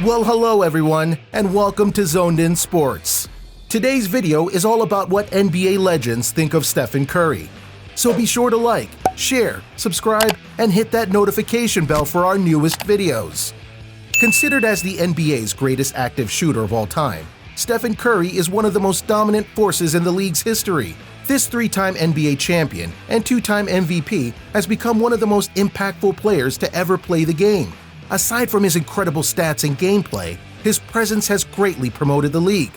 Well, hello everyone, and welcome to Zoned In Sports. Today's video is all about what NBA legends think of Stephen Curry. So be sure to like, share, subscribe, and hit that notification bell for our newest videos. Considered as the NBA's greatest active shooter of all time, Stephen Curry is one of the most dominant forces in the league's history. This three-time NBA champion and two-time MVP has become one of the most impactful players to ever play the game. Aside from his incredible stats and gameplay, his presence has greatly promoted the league,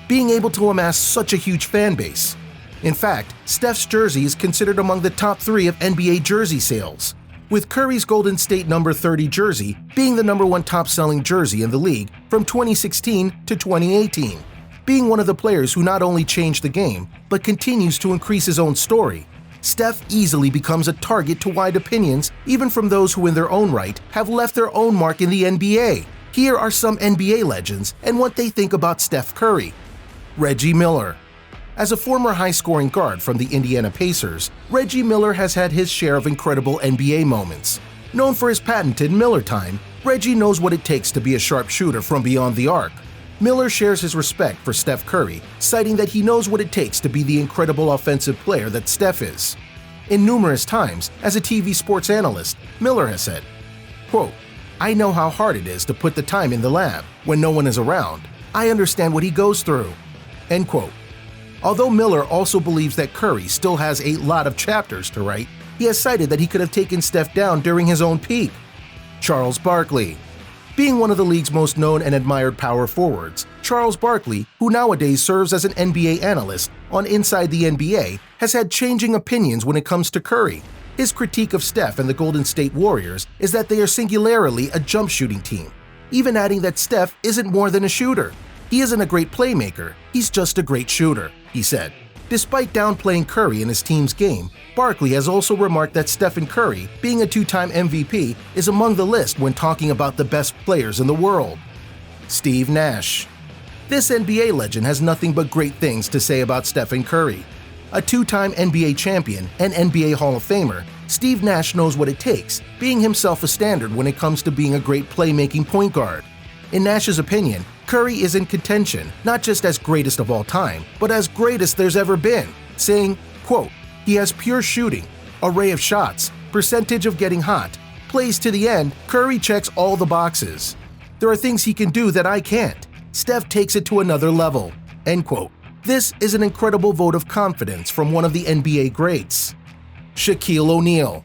being able to amass such a huge fan base. In fact, Steph's jersey is considered among the top 3 of NBA jersey sales, with Curry's Golden State number 30 jersey being the number 1 top-selling jersey in the league from 2016 to 2018. Being one of the players who not only changed the game, but continues to increase his own story, Steph easily becomes a target to wide opinions, even from those who in their own right have left their own mark in the NBA. Here are some NBA legends and what they think about Steph Curry. Reggie Miller. As a former high-scoring guard from the Indiana Pacers, Reggie Miller has had his share of incredible NBA moments. Known for his patented Miller time, Reggie knows what it takes to be a sharp shooter from beyond the arc. Miller shares his respect for Steph Curry, citing that he knows what it takes to be the incredible offensive player that Steph is. In numerous times, as a TV sports analyst, Miller has said, quote, "I know how hard it is to put the time in the lab when no one is around. I understand what he goes through." End quote. Although Miller also believes that Curry still has a lot of chapters to write, he has cited that he could have taken Steph down during his own peak. Charles Barkley. Being one of the league's most known and admired power forwards, Charles Barkley, who nowadays serves as an NBA analyst on Inside the NBA, has had changing opinions when it comes to Curry. His critique of Steph and the Golden State Warriors is that they are singularly a jump shooting team, even adding that Steph isn't more than a shooter. "He isn't a great playmaker, he's just a great shooter," he said. Despite downplaying Curry in his team's game, Barkley has also remarked that Stephen Curry, being a two-time MVP, is among the list when talking about the best players in the world. Steve Nash. This NBA legend has nothing but great things to say about Stephen Curry. A two-time NBA champion and NBA Hall of Famer, Steve Nash knows what it takes, being himself a standard when it comes to being a great playmaking point guard. In Nash's opinion, Curry is in contention, not just as greatest of all time, but as greatest there's ever been, saying, quote, "He has pure shooting, array of shots, percentage of getting hot, plays to the end, Curry checks all the boxes. There are things he can do that I can't. Steph takes it to another level." End quote. This is an incredible vote of confidence from one of the NBA greats. Shaquille O'Neal.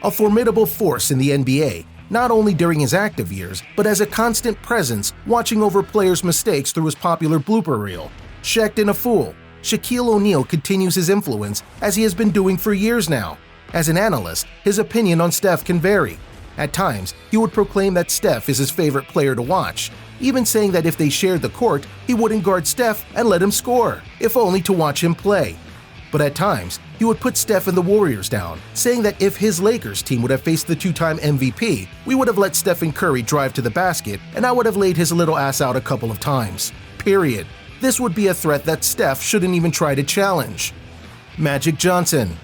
A formidable force in the NBA, not only during his active years, but as a constant presence watching over players' mistakes through his popular blooper reel. Shaq'd in a Fool, Shaquille O'Neal continues his influence as he has been doing for years now. As an analyst, his opinion on Steph can vary. At times, he would proclaim that Steph is his favorite player to watch, even saying that if they shared the court, he wouldn't guard Steph and let him score, if only to watch him play. But at times, he would put Steph and the Warriors down, saying that if his Lakers team would have faced the two-time MVP, we would have let Stephen Curry drive to the basket and I would have laid his little ass out a couple of times. Period. This would be a threat that Steph shouldn't even try to challenge. Magic Johnson.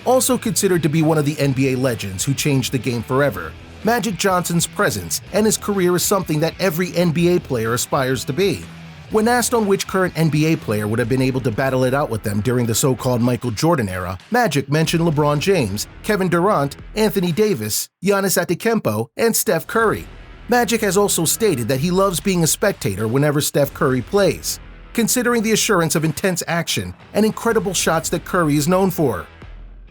Also considered to be one of the NBA legends who changed the game forever, Magic Johnson's presence and his career is something that every NBA player aspires to be. When asked on which current NBA player would have been able to battle it out with them during the so-called Michael Jordan era, Magic mentioned LeBron James, Kevin Durant, Anthony Davis, Giannis Antetokounmpo, and Steph Curry. Magic has also stated that he loves being a spectator whenever Steph Curry plays, considering the assurance of intense action and incredible shots that Curry is known for.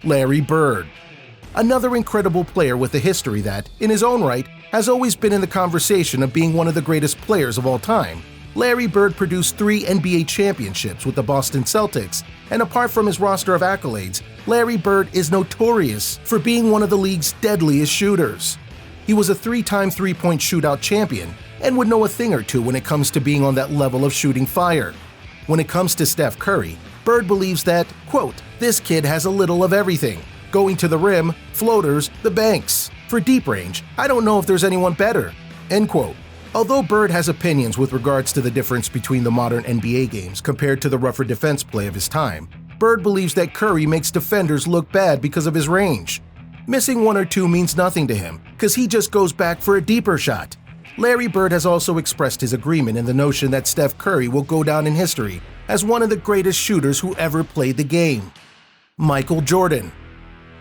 Larry Bird. Another incredible player with a history that, in his own right, has always been in the conversation of being one of the greatest players of all time. Larry Bird produced 3 NBA championships with the Boston Celtics, and apart from his roster of accolades, Larry Bird is notorious for being one of the league's deadliest shooters. He was a 3-time three-point shootout champion and would know a thing or two when it comes to being on that level of shooting fire. When it comes to Steph Curry, Bird believes that, quote, "This kid has a little of everything. Going to the rim, floaters, the banks. For deep range, I don't know if there's anyone better." End quote. Although Bird has opinions with regards to the difference between the modern NBA games compared to the rougher defense play of his time, Bird believes that Curry makes defenders look bad because of his range. Missing one or two means nothing to him, because he just goes back for a deeper shot. Larry Bird has also expressed his agreement in the notion that Steph Curry will go down in history as one of the greatest shooters who ever played the game. Michael Jordan.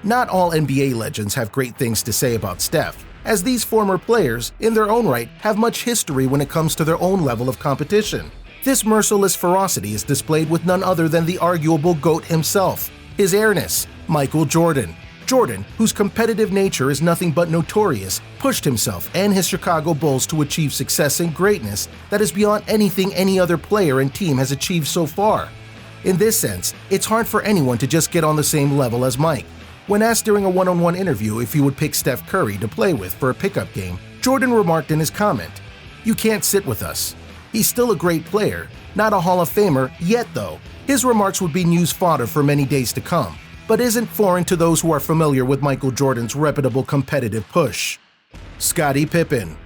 Not all NBA legends have great things to say about Steph, as these former players, in their own right, have much history when it comes to their own level of competition. This merciless ferocity is displayed with none other than the arguable GOAT himself, His Airness, Michael Jordan. Jordan, whose competitive nature is nothing but notorious, pushed himself and his Chicago Bulls to achieve success and greatness that is beyond anything any other player and team has achieved so far. In this sense, it's hard for anyone to just get on the same level as Mike. When asked during a one-on-one interview if he would pick Steph Curry to play with for a pickup game, Jordan remarked in his comment, "You can't sit with us. He's still a great player, not a Hall of Famer yet though." His remarks would be news fodder for many days to come, but isn't foreign to those who are familiar with Michael Jordan's reputable competitive push. Scottie Pippen.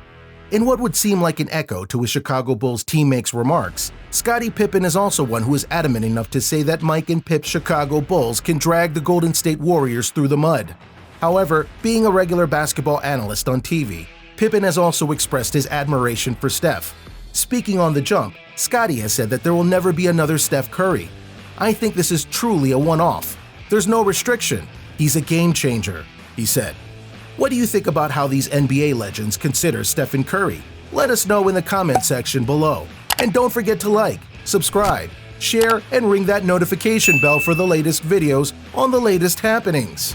In what would seem like an echo to his Chicago Bulls teammates' remarks, Scottie Pippen is also one who is adamant enough to say that Mike and Pip's Chicago Bulls can drag the Golden State Warriors through the mud. However, being a regular basketball analyst on TV, Pippen has also expressed his admiration for Steph. Speaking on the jump, Scottie has said that there will never be another Steph Curry. "I think this is truly a one-off. There's no restriction. He's a game changer," he said. What do you think about how these NBA legends consider Stephen Curry? Let us know in the comment section below. And don't forget to like, subscribe, share, and ring that notification bell for the latest videos on the latest happenings.